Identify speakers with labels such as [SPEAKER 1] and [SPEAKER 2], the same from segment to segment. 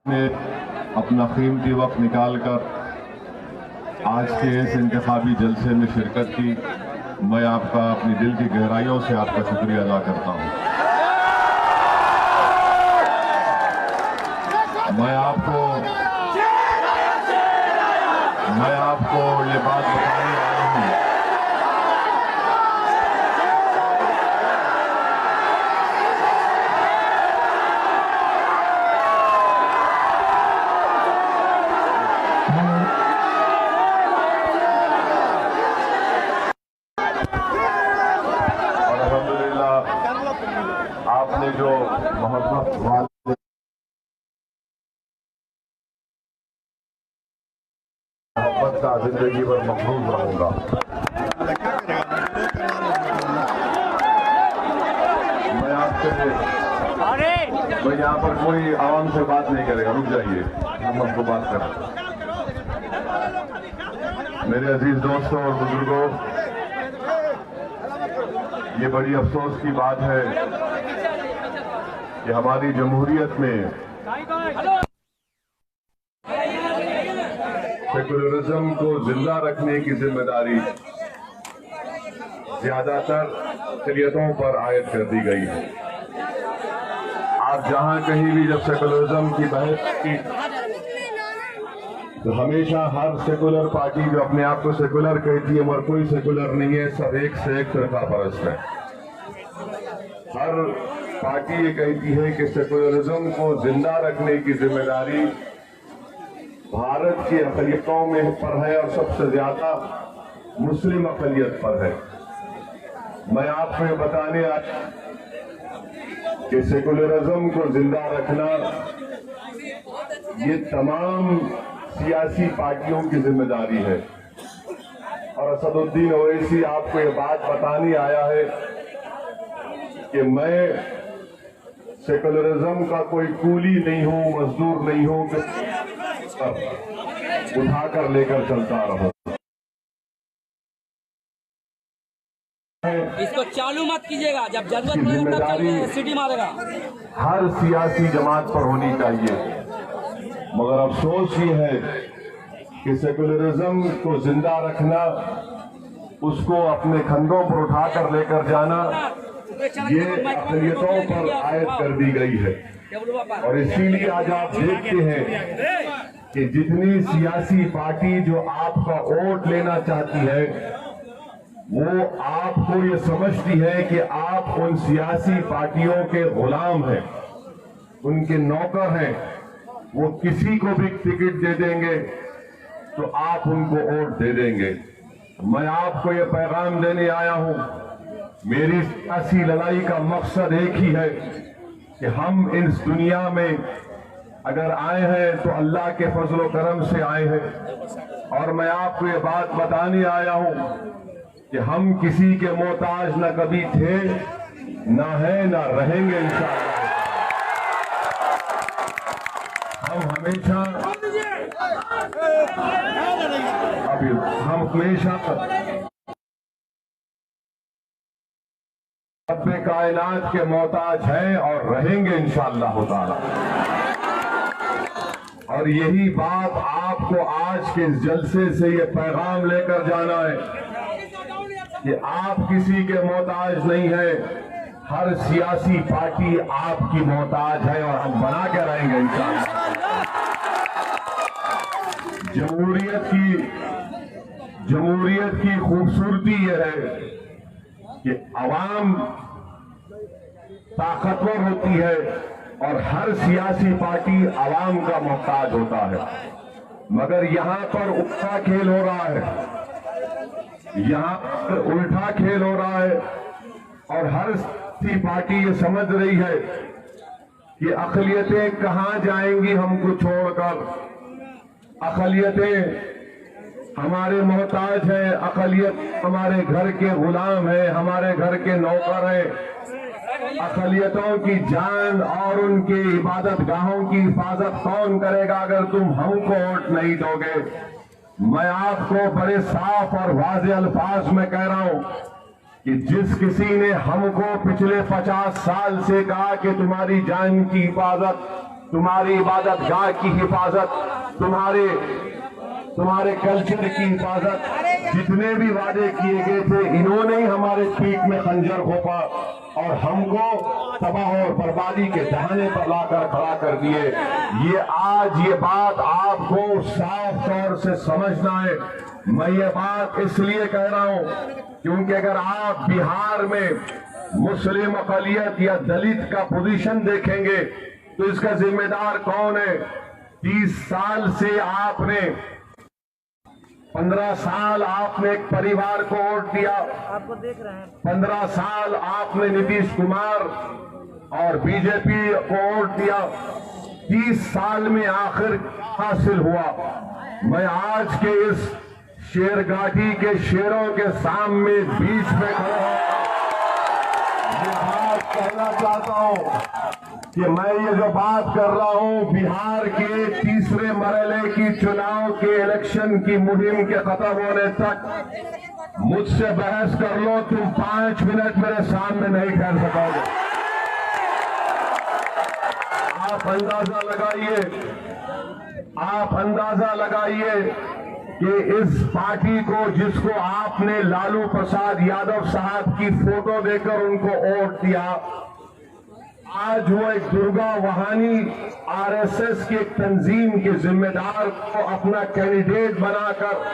[SPEAKER 1] ने अपना कीमती वक्त निकालकर आज के इस इंतखाबी जलसे में शिरकत की। मैं आपका अपनी दिल की गहराइयों से आपका शुक्रिया अदा करता हूं। मैं आपको ये बात बताने आया हूं और अल्हम्दुलिल्लाह आपने जो मोहब्बत का जिंदगी भर मखरूज रहूंगा। मैं यहाँ पर कोई आवाम से बात नहीं करेगा, रुक जाइए, हम आपको बात करें। मेरे अजीज दोस्तों और बुजुर्गों, ये बड़ी अफसोस की बात है कि हमारी जमहूरियत में सेकुलरिज्म को जिंदा रखने की जिम्मेदारी ज्यादातर शरीयतों पर आयद कर दी गई है। आप जहां कहीं भी जब सेकुलरिज्म की बहस की तो हमेशा हर सेकुलर पार्टी जो अपने आप को सेकुलर कहती है मगर कोई सेकुलर नहीं है, सब एक से एक फिरका परस्त है। हर पार्टी ये कहती है कि सेकुलरिज्म को जिंदा रखने की जिम्मेदारी भारत की अक़लियतों में पर है और सबसे ज्यादा मुस्लिम अक़लियत पर है। मैं आपको ये बताने आया कि सेकुलरिज्म को जिंदा रखना ये तमाम सियासी पार्टियों की जिम्मेदारी है। और असदुद्दीन ओवैसी आपको ये बात बताने आया है कि मैं सेकुलरिज्म का कोई कूली नहीं हूं, मजदूर नहीं हूं कि उठाकर लेकर चलता रहो।
[SPEAKER 2] इसको चालू मत कीजिएगा, जब जरूरत पड़ेगा तब सीटी मारेगा।
[SPEAKER 1] हर सियासी जमात पर होनी चाहिए, मगर अफसोस ये है कि सेकुलरिज्म को जिंदा रखना, उसको अपने कंधों पर उठाकर लेकर जाना, ये अक़लियतों पर आयद कर दी गई है। और इसीलिए आज आप देखते हैं कि जितनी सियासी पार्टी जो आपका वोट लेना चाहती है वो आपको ये समझती है कि आप उन सियासी पार्टियों के गुलाम हैं, उनके नौकर हैं। वो किसी को भी टिकट दे देंगे तो आप उनको वोट दे देंगे। मैं आपको ये पैगाम देने आया हूं, मेरी सियासी लड़ाई का मकसद एक ही है कि हम इस दुनिया में अगर आए हैं तो अल्लाह के फजल करम से आए हैं। और मैं आपको ये बात बताने आया हूं कि हम किसी के मोहताज न कभी थे, न है, न रहेंगे इंशाअल्लाह। हम हमेशा रब्बे कायनात के मोहताज हैं और रहेंगे इंशाअल्लाह ताला। और यही बात आपको आज के इस जलसे से ये पैगाम लेकर जाना है कि आप किसी के मोहताज नहीं है, हर सियासी पार्टी आपकी मोहताज है और हम बना के रहेंगे इंशाअल्लाह। जमहूरियत की खूबसूरती यह है कि अवाम ताकतवर होती है और हर सियासी पार्टी अवाम का मोहताज होता है। मगर यहां पर उल्टा खेल हो रहा है, यहां पर उल्टा खेल हो रहा है और हर सियासी पार्टी ये समझ रही है कि अक़लियतें कहां जाएंगी हमको छोड़कर। अक़लियतें हमारे मोहताज हैं, अक़लियत हमारे घर के गुलाम है, हमारे घर के नौकर है। अक़लियतों की जान और उनकी इबादत गाहों की हिफाजत कौन करेगा अगर तुम हमको वोट नहीं दोगे। मैं आपको बड़े साफ और वाज़ेह अल्फाज में कह रहा हूं कि जिस किसी ने हमको पिछले 50 साल से कहा कि तुम्हारी जान की हिफाजत तुम्हारी इबादत गाह की हिफाजत, तुम्हारे कल्चर की हिफाजत, जितने भी वादे किए गए थे इन्होंने ही हमारे पीठ में खंजर घोंपा और हमको तबाह और बर्बादी के दहाने पर लाकर खड़ा कर दिए। ये बात आपको साफ तौर से समझना है। मैं ये बात इसलिए कह रहा हूं क्योंकि अगर आप बिहार में मुस्लिम अक़लियत या दलित का पोजीशन देखेंगे तो इसका जिम्मेदार कौन है? 30 साल से आपने 15 साल आपने एक परिवार को वोट दिया,
[SPEAKER 2] आपको देख रहे हैं।
[SPEAKER 1] 15 साल आपने नीतीश कुमार और बीजेपी को वोट दिया। 30 साल में आखिर हासिल हुआ? मैं आज के इस शेरघाटी के शेरों के सामने बीच में खड़ा हूं, ये बात कहना चाहता हूं कि मैं ये जो बात कर रहा हूं बिहार के तीसरे मरहले की चुनाव के इलेक्शन की मुहिम के खत्म होने तक मुझसे बहस कर लो, तुम 5 मिनट मेरे सामने नहीं ठहर सकोगे। आप अंदाजा लगाइए कि इस पार्टी को, जिसको आपने लालू प्रसाद यादव साहब की फोटो देकर उनको वोट दिया, आज वो एक दुर्गा वहानी आरएसएस की एक तंजीम के जिम्मेदार को अपना कैंडिडेट बनाकर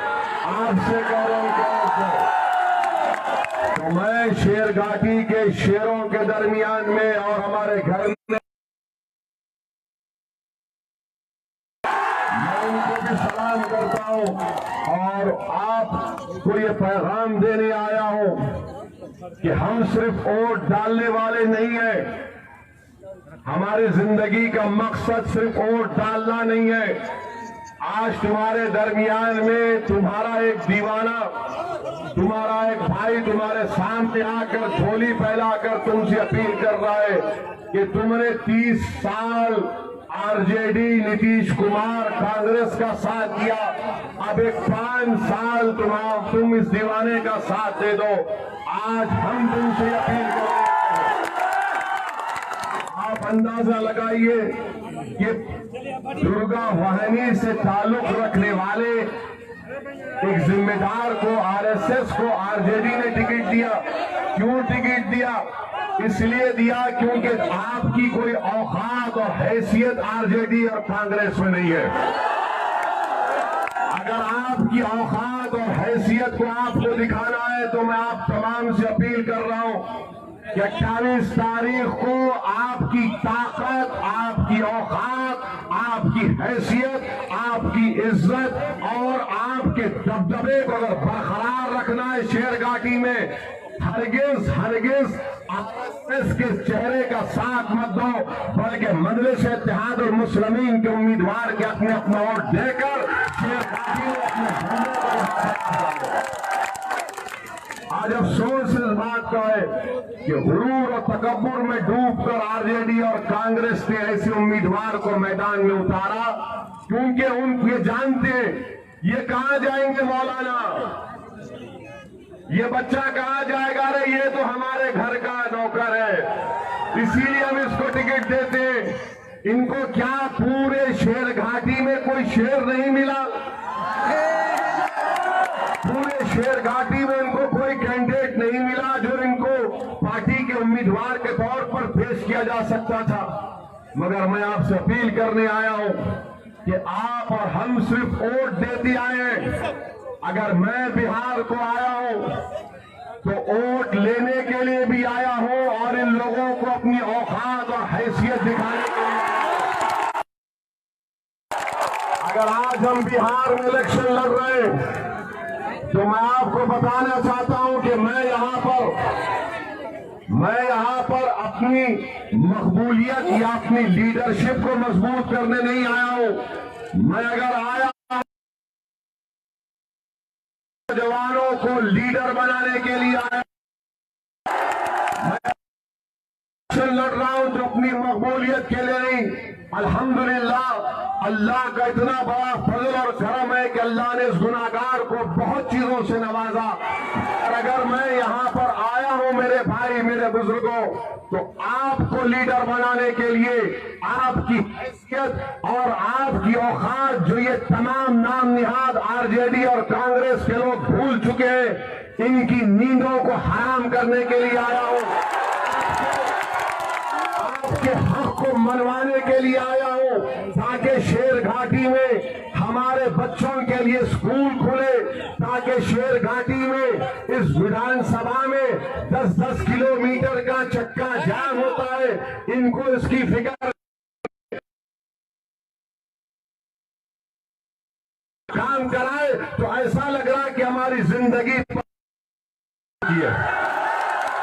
[SPEAKER 1] आपसे कह रहा हूं। तो मैं शेरघाटी के शेरों के दरमियान में और हमारे घर में मैं उनको भी सलाम करता हूं और आपको ये पैगाम देने आया हूं कि हम सिर्फ वोट डालने वाले नहीं हैं। हमारी जिंदगी का मकसद सिर्फ वोट डालना नहीं है। आज तुम्हारे दरमियान में तुम्हारा एक दीवाना, तुम्हारा एक भाई तुम्हारे सामने आकर झोली फैलाकर तुमसे अपील कर रहा है कि तुमने 30 साल आरजेडी नीतीश कुमार कांग्रेस का साथ दिया, अब एक 5 साल तुम इस दीवाने का साथ दे दो। आज हम तुमसे अपील कर रहे हैं, आप अंदाजा लगाइए कि दुर्गा वाहिनी से ताल्लुक रखने वाले एक जिम्मेदार को आरएसएस को आरजेडी ने टिकट दिया। क्यों टिकट दिया? इसलिए दिया क्योंकि आपकी कोई औकात और हैसियत आरजेडी और कांग्रेस में नहीं है। अगर आपकी औकात और हैसियत को आपको दिखाना है तो मैं आप तमाम से अपील कर रहा हूं कि 28 तारीख को आपकी ताकत, आपकी औकात, आपकी हैसियत, आपकी इज्जत और आपके दबदबे को अगर बरकरार रखना है शेरघाटी में, हरगिज आरएसएस के चेहरे का साथ मत दो, बल्कि मजलिस इत्तेहाद और मुस्लिमीन के उम्मीदवार के अपने अपना वोट देकर शेरघाटी में अपने झंडे को। आज अफसोस इस बात का है कि गुरूर और तकब्बुर में डूबकर आरजेडी और कांग्रेस ने ऐसे उम्मीदवार को मैदान में उतारा क्योंकि ये जानते हैं ये कहां जाएंगे मौलाना, ये बच्चा कहां जाएगा? अरे ये तो हमारे घर का नौकर है, इसीलिए हम इसको टिकट देते हैं। इनको क्या पूरे शेरघाटी में कोई शेर नहीं मिला? पूरे शेरघाटी में इनको कोई कैंडिडेट नहीं मिला जो इनको पार्टी के उम्मीदवार के तौर पर पेश किया जा सकता था। मगर मैं आपसे अपील करने आया हूं कि आप और हम सिर्फ वोट देते आए हैं। अगर मैं बिहार को आया हूं तो वोट लेने के लिए भी आया हूं और इन लोगों को अपनी औकात और हैसियत दिखाने के लिए। अगर आज हम बिहार में इलेक्शन लड़ रहे हैं तो मैं आपको बताना चाहता हूं कि मैं यहां पर अपनी मकबूलियत या अपनी लीडरशिप को मजबूत करने नहीं आया हूं। मैं अगर आया जवानों को लीडर बनाने के लिए आया, मैं लड़ रहा हूं तो अपनी मकबूलियत के लिए नहीं। अल्हम्दुलिल्लाह, अल्लाह का इतना बड़ा फजल और करम है कि अल्लाह ने इस गुनाहगार को बहुत चीजों से नवाजा। और अगर मैं यहां पर आया आया हूं मेरे भाई, मेरे बुजुर्गों, तो आपको लीडर बनाने के लिए आपकी हैसियत और आपकी औकात जो ये तमाम नाम निहाद आरजेडी और कांग्रेस के लोग भूल चुके हैं, इनकी नींदों को हराम करने के लिए आया हूं। आपके हक को मनवाने के लिए आया हूं, ताकि शेर घाटी में हमारे बच्चों के लिए स्कूल खुले, ताकि शेर घाटी में इस विधानसभा में 10-10 किलोमीटर का चक्का जाम होता है, इनको इसकी फिक्र काम कराए तो ऐसा लग रहा है कि हमारी जिंदगी है।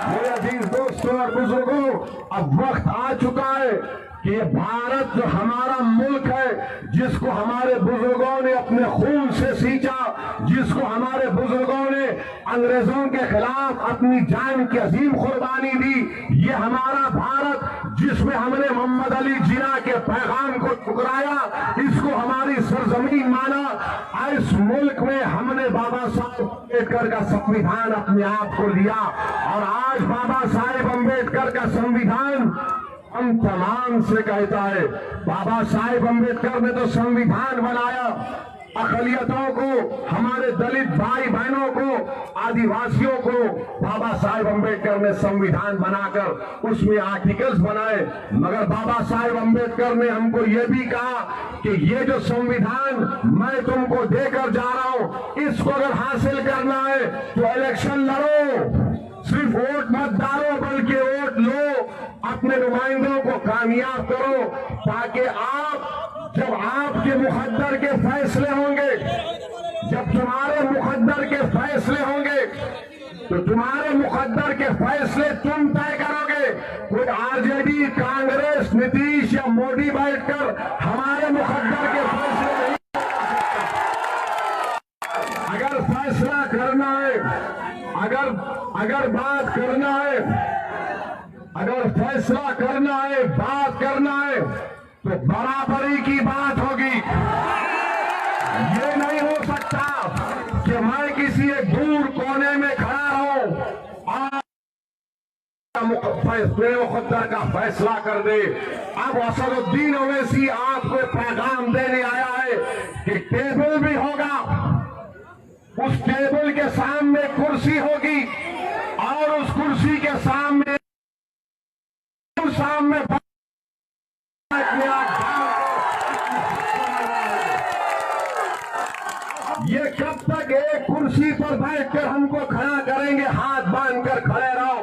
[SPEAKER 1] मेरे अजीज दोस्तों और बुजुर्गों, अब वक्त आ चुका है कि ये भारत जो हमारा मुल्क है, जिसको हमारे बुजुर्गों ने अपने खून से सींचा, जिसको हमारे बुजुर्गों ने अंग्रेजों के खिलाफ अपनी जान की अजीम कुर्बानी दी, ये हमारा भारत जिसमें हमने मोहम्मद अली जिन्ना के पैगाम को ठुकराया, इसको हमारी सरजमीन माना। इस मुल्क में हमने बाबा साहब अम्बेडकर का संविधान अपने आप को लिया, और आज बाबा साहेब अम्बेडकर का संविधान हम तमाम से कहता है, बाबा साहेब अम्बेडकर ने तो संविधान बनाया, अकलियतों को, हमारे दलित भाई बहनों को, आदिवासियों को बाबा साहेब अम्बेडकर ने संविधान बनाकर उसमें आर्टिकल्स बनाए, मगर बाबा साहेब अम्बेडकर ने हमको यह भी कहा कि ये जो संविधान मैं तुमको देकर जा रहा हूं, इसको अगर हासिल करना है तो इलेक्शन लड़ो, सिर्फ वोट मत डालो बल्कि वोट लो, अपने नुमाइंदों को कामयाब करो, ताकि आप जब आपके मुकद्दर के फैसले होंगे, जब तुम्हारे मुकद्दर के फैसले होंगे, तो तुम्हारे मुकद्दर के फैसले तुम तय करोगे। कोई आरजेडी, कांग्रेस, नीतीश या मोदी बैठकर हमारे मुकद्दर के फैसले नहीं कर सकता। अगर फैसला करना है, अगर बात करना है, अगर फैसला करना है, बात करना है, तो बराबरी की बात होगी। ये नहीं हो सकता कि मैं किसी एक दूर कोने में खड़ा हूं और मुकद्दर का फैसला कर दे। अब असदुद्दीन ओवैसी आपको पैगाम देने आया है कि टेबल भी होगा, उस टेबल के सामने कुर्सी होगी, और उस कुर्सी के सामने ये कब तक एक कुर्सी पर बैठकर हमको खड़ा करेंगे, हाथ बांधकर खड़े रहो,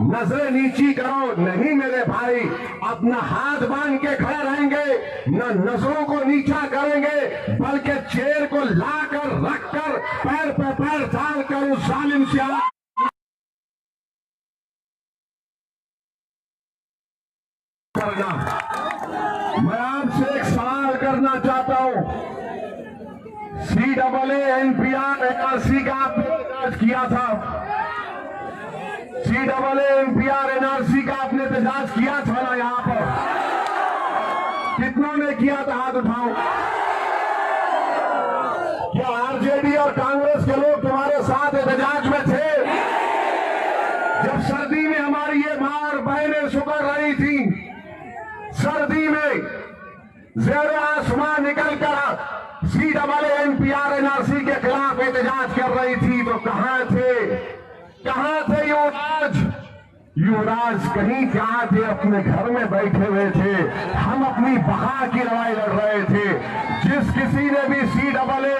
[SPEAKER 1] नजरें नीची करो? नहीं मेरे भाई, अपना हाथ बांध के खड़े रहेंगे, न नजरों को नीचा करेंगे, बल्कि चेयर को लाकर रखकर पैर पे पैर डालकर उस जालिम से करना। मैं आपसे एक सवाल करना चाहता हूं, CAA NPR NRC का आपने एहतजाज किया था, CAA NPR NRC का आपने एहतजाज किया था ना? यहां पर कितनों ने किया था? हाथ उठाओ। क्या आरजेडी और कांग्रेस के लोग तुम्हारे साथ एहतजाज में थे? जब सर्दी में हमारी ये माँ बहनें सुकर रही थी, सर्दी में ज़ेरे आसमान निकलकर CAA NPR NRC के खिलाफ एहतजाज कर रही थी, तो कहां थे युवराज? कहीं क्या थे? अपने घर में बैठे हुए थे। हम अपनी बका की लड़ाई लड़ रहे थे। जिस किसी ने भी CAA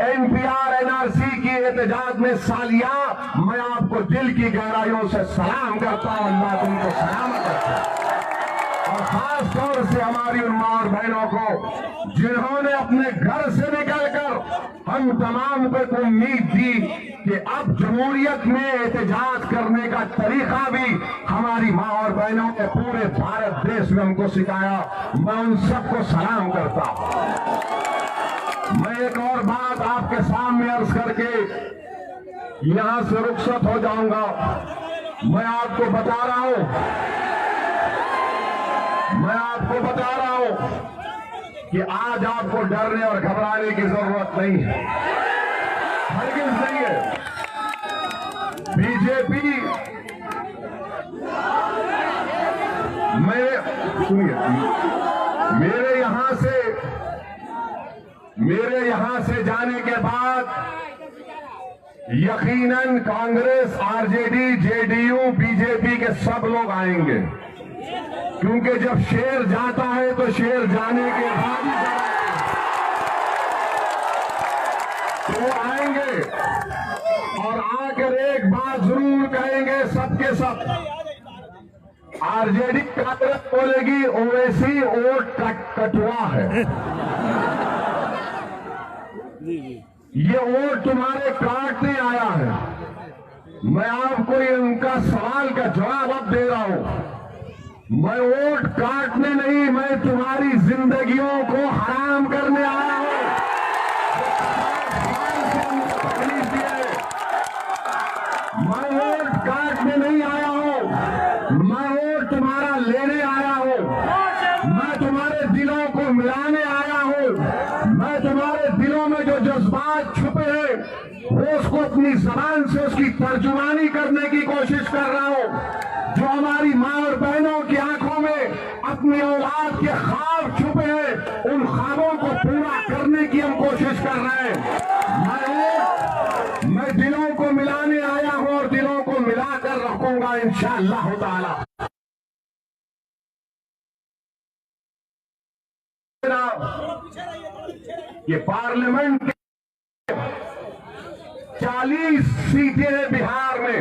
[SPEAKER 1] NPR NRC की एहतजाज में हिस्सा लिया, मैं आपको दिल की गहराइयों से सलाम करता हूं, अल्लाह तुमको सलामत रखे। और खास तौर से हमारी उन मां और बहनों को जिन्होंने अपने घर से निकलकर हम तमाम को एक उम्मीद दी कि अब जमहूरियत में एहतजाज करने का तरीका भी हमारी मां और बहनों ने पूरे भारत देश में हमको सिखाया। मैं उन सबको सलाम करता हूं। मैं एक और बात आपके सामने अर्ज करके यहां से रुखसत हो जाऊंगा। मैं आपको बता रहा हूं कि आज आपको डरने और घबराने की जरूरत नहीं है, हरगिज़ नहीं है। बीजेपी सुनिए, मेरे यहां से जाने के बाद यकीनन कांग्रेस, आरजेडी, जेडीयू, बीजेपी के सब लोग आएंगे, क्योंकि जब शेर जाता है तो शेर जाने के बाद ही तो आएंगे और आकर एक बात जरूर कहेंगे सबके सब। आरजेडी कांग्रेस बोलेगी ओवैसी वोट कटुआ है, ये वोट तुम्हारे काटने आया है। मैं आपको ये उनका सवाल का जवाब अब दे रहा हूं। मैं वोट काटने नहीं, मैं तुम्हारी जिंदगियों को हराम करने आया हूं। मैं वोट काटने नहीं आया हूं, मैं वोट तुम्हारा लेने आया हूं। मैं तुम्हारे दिलों को मिलाने आया हूं। मैं तुम्हारे दिलों में जो जज्बात छुपे हैं वो उसको अपनी जबान से उसकी तर्जुमानी करने की कोशिश कर रहा हूं। जो हमारी माँ और बहनों की आंखों में अपनी औलाद के ख्वाब छुपे हैं, उन ख्वाबों को पूरा करने की हम कोशिश कर रहे हैं। मैं दिलों को मिलाने आया हूं और दिलों को मिलाकर रखूंगा इंशाअल्लाह ताला। ये पार्लियामेंट के 40 सीटें हैं बिहार में,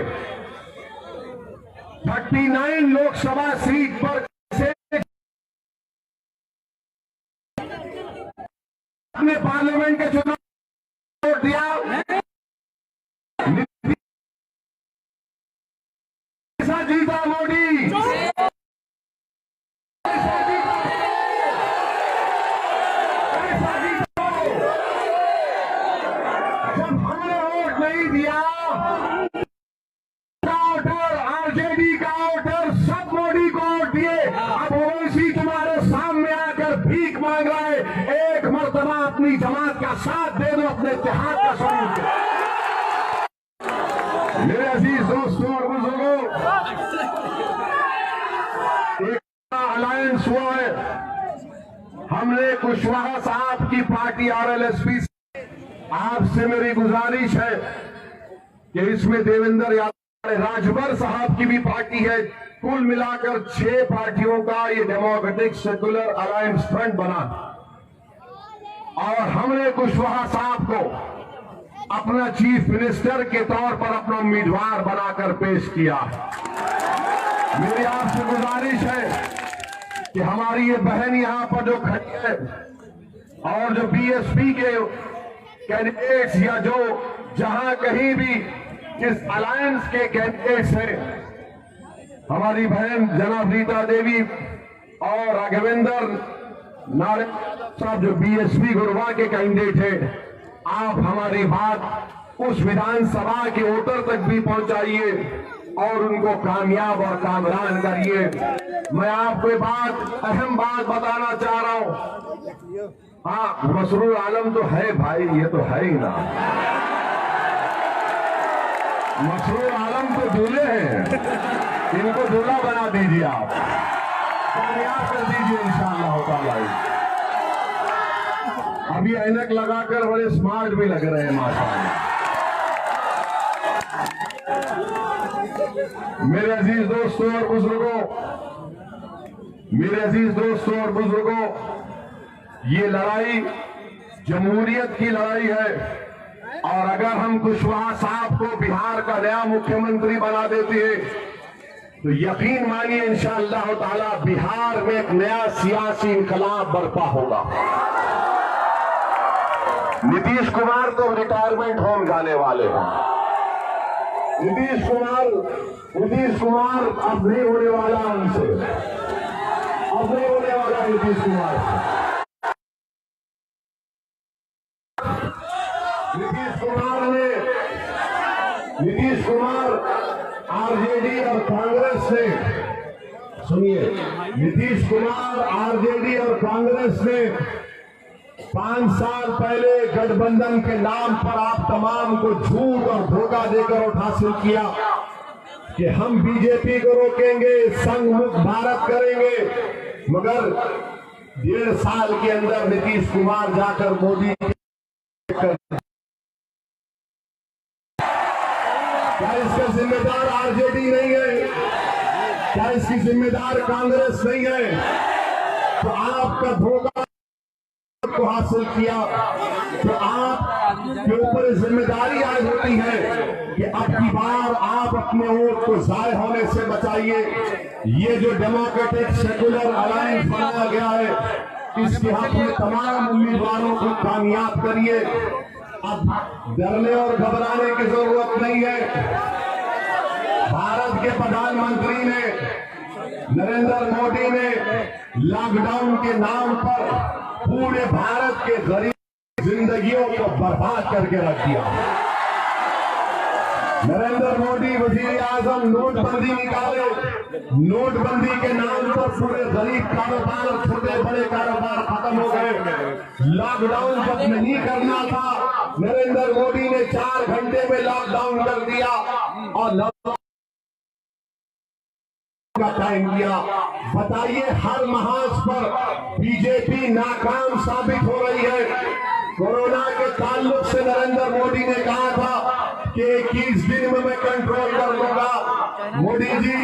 [SPEAKER 1] 39 लोकसभा सीट पर से अपने पार्लियामेंट के चुनाव वोट दिया। कैसा जीता मोदी, जब हमने वोट नहीं दिया, वोटर आरजेडी का वोटर सब मोदी को वोट दिए। अब ओवैसी तुम्हारे सामने आकर भीख मांग रहा है। एक मर्तबा अपनी जमात का साथ दे दो, अपने इत्तेहाद का सबूत दो। मेरे अजीज दोस्तों और बुजुर्गों, एक अलायंस हुआ है। हमने कुशवाहा साहब की पार्टी आरएलएसपी, आपसे मेरी गुजारिश है कि इसमें देवेंद्र यादव, राजभर साहब की भी पार्टी है। कुल मिलाकर 6 पार्टियों का ये डेमोक्रेटिक सेकुलर अलायंस फ्रंट बना और हमने कुशवाहा साहब को अपना चीफ मिनिस्टर के तौर पर अपना उम्मीदवार बनाकर पेश किया। मेरी आपसे गुजारिश है कि हमारी ये बहन यहां पर जो खड़ी है और जो बीएसपी के कैंडिडेट्स या जो जहां कहीं भी इस अलायंस के कैंडिडेट्स हैं, हमारी बहन जनाब रीता देवी और राघवेंद्र नारायण साहब जो बीएसपी गुरुवा के कैंडिडेट हैं, आप हमारी बात उस विधानसभा के वोटर तक भी पहुंचाइए और उनको कामयाब और कामरान करिए। मैं आपको बात, अहम बात बताना चाह रहा हूं। हाँ, मसरूर आलम तो है भाई, ये तो है ही ना। मसरूर आलम तो दूल्हे हैं, इनको दूल्हा बना दीजिए, आप कामयाब कर दीजिए इंशाअल्लाह ताला। अभी ऐनक लगाकर बड़े स्मार्ट भी लग रहे हैं माशाअल्लाह। मेरे अजीज दोस्तों और बुजुर्गों, मेरे अजीज दोस्तों और बुजुर्गों, ये लड़ाई जमहूरियत की लड़ाई है और अगर हम कुशवाहा साहब को बिहार का नया मुख्यमंत्री बना देते हैं तो यकीन मानिए इंशाअल्लाह ताला बिहार में एक नया सियासी इंकलाब बर्पा होगा। नीतीश कुमार तो रिटायरमेंट होम जाने वाले हैं। नीतीश कुमार अब नहीं होने वाला उनसे, अब नहीं होने वाला नीतीश कुमार से। नीतीश कुमार आरजेडी और कांग्रेस से, सुनिए, नीतीश कुमार आरजेडी और कांग्रेस ने 5 साल पहले गठबंधन के नाम पर आप तमाम को झूठ और धोखा देकर वोट हासिल किया कि हम बीजेपी को रोकेंगे, संघ मुक्त भारत करेंगे। मगर 1.5 साल के अंदर नीतीश कुमार जाकर मोदी क्या इसका जिम्मेदार आरजेडी नहीं है? क्या इसकी जिम्मेदार कांग्रेस नहीं है? तो आपका धोखा को हासिल किया तो आप के ऊपर जिम्मेदारी आज होती है कि अब की बार आप अपने वोट को जाय होने से बचाइए। ये जो डेमोक्रेटिक सेकुलर अलायंस बनाया गया है इसके हक में तमाम उम्मीदवारों को कामयाब करिए। अब डरने और घबराने की जरूरत नहीं है। भारत के प्रधानमंत्री ने नरेंद्र मोदी ने लॉकडाउन के नाम पर पूरे भारत के गरीब जिंदगियों को बर्बाद करके रख दिया। नरेंद्र मोदी वजीर आजम नोटबंदी निकाले, नोटबंदी के नाम पर पूरे गरीब कारोबार छोटे बड़े कारोबार खत्म हो गए। लॉकडाउन जब नहीं करना था नरेंद्र मोदी ने 4 घंटे में लॉकडाउन कर दिया और का टाइम दिया। बताइए हर महाज पर बीजेपी नाकाम साबित हो रही है। कोरोना के ताल्लुक से नरेंद्र मोदी ने कहा था कि 21 दिन में मैं कंट्रोल कर लूंगा। मोदी जी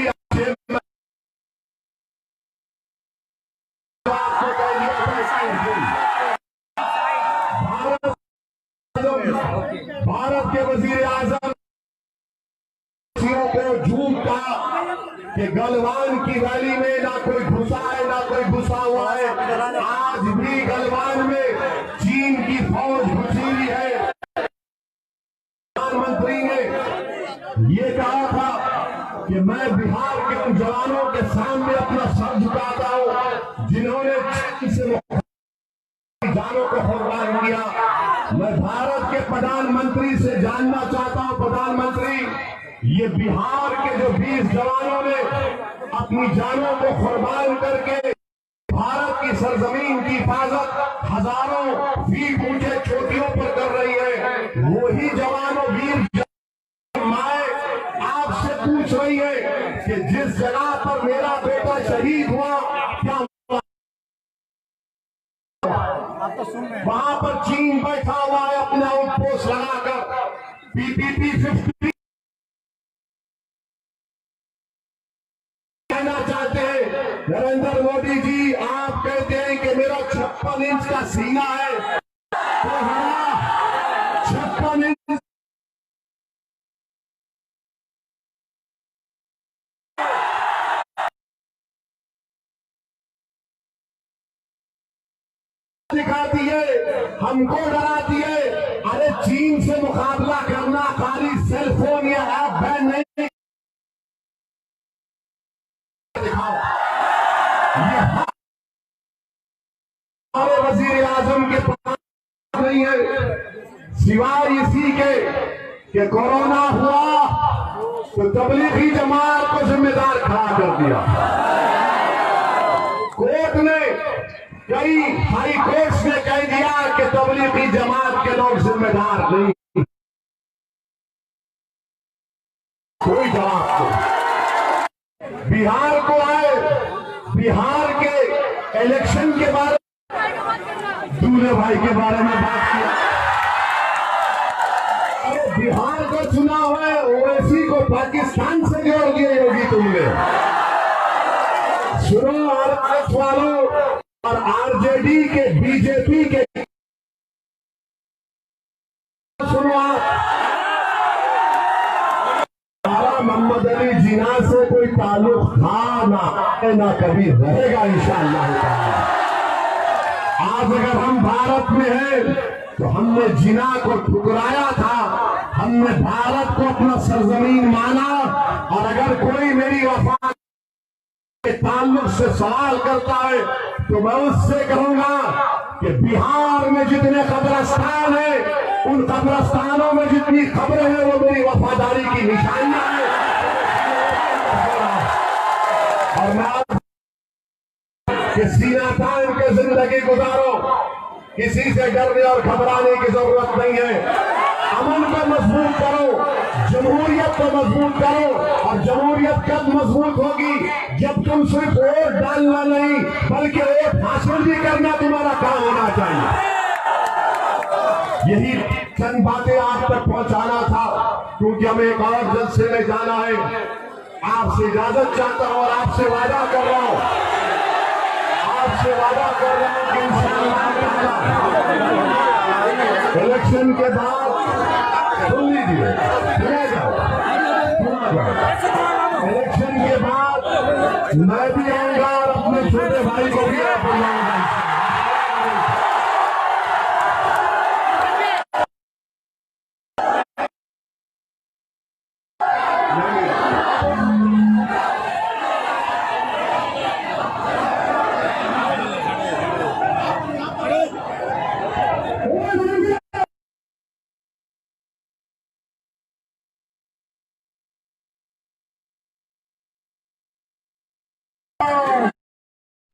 [SPEAKER 1] भारत के वजीर आजम को झूठ कहा कि गलवान की रैली में ना कोई घुसा है ना कोई घुसा हुआ है। आज भी गलवान में चीन की फौज घुसी हुई है। प्रधानमंत्री ने ये कहा था कि मैं बिहार के उन जवानों के सामने अपना सर झुकाता हूं जिन्होंने चीन से जानों को कुर्बान किया। मैं भारत के प्रधानमंत्री से जानना चाहता हूं, प्रधानमंत्री ये बिहार के जो 20 जवानों ने अपनी जानों को कुर्बान करके भारत की सरजमीन की हिफाजत हजारों फीट ऊंचे चोटियों पर कर रही है, वही जवानों वीर माए आपसे पूछ रही है कि जिस जगह पर मेरा बेटा शहीद हुआ क्या वहां पर चीन बैठा हुआ है अपने आउटपोस्ट लगाकर PPP 50 कहना चाहते हैं। नरेंद्र मोदी जी आप कहते हैं कि मेरा 56 इंच का सीना है, तो हमारा 56 इंच दिखाती है, हमको डराती है। अरे चीन से मुकाबला करना खाली सेलफोन या ऐप बैन नहीं दिखाओ। ये हमारे वजीर आजम के पास नहीं है सिवाय इसी के कि कोरोना हुआ तो तबलीगी जमात को जिम्मेदार खड़ा कर दिया। कोर्ट ने कई हाई कोर्ट ने कह दिया कि तबलीगी जमात के लोग जिम्मेदार नहीं। कोई जवाब नहीं। बिहार को आए, बिहार के इलेक्शन के बारे में दूल्हे भाई के बारे में बात किया। अरे बिहार का चुनाव है, ओवैसी को पाकिस्तान से जोड़ दिया योगी तुमने। सुनो आरएसएस वालों और आरजेडी के बीजेपी के सुनो आप, मोहम्मद अली जिन्ना से कोई ताल्लुक था ना कभी रहेगा इंशाअल्लाह ताला। आज अगर हम भारत में हैं तो हमने जिन्ना को ठुकराया था, हमने भारत को अपना सरजमीन माना। और अगर कोई मेरी वफा के ताल्लुक से सवाल करता है तो मैं उससे कहूंगा कि बिहार में जितने कब्रिस्तान हैं उन कब्रिस्तानों में जितनी खबरें हैं वो मेरी वफादारी की निशानियां हैं। और मैं सीना तान के जिंदगी गुजारो, किसी से डरने और घबराने की जरूरत नहीं है। अमन को मजबूत करो, जमहूरियत को मजबूत करो। और जमहूरियत कब मजबूत होगी? जब तुम सिर्फ वोट डालना नहीं बल्कि वोट हासिल भी करना तुम्हारा काम होना चाहिए। यही चंद बातें आप तक पहुंचाना था, क्योंकि हमें एक और जलसे में जाना है। आपसे इजाजत चाहता हूं और आपसे वादा कर रहा हूं, कि इंशाअल्लाह इलेक्शन के बाद सुन लीजिए, इलेक्शन के बाद मैं भी आऊंगा और अपने छोटे भाई को भी आप बुलाऊंगा।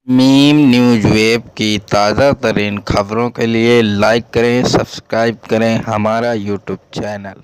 [SPEAKER 3] मीम न्यूज़ वेब की ताज़ा तरीन खबरों के लिए लाइक करें, सब्सक्राइब करें हमारा यूट्यूब चैनल।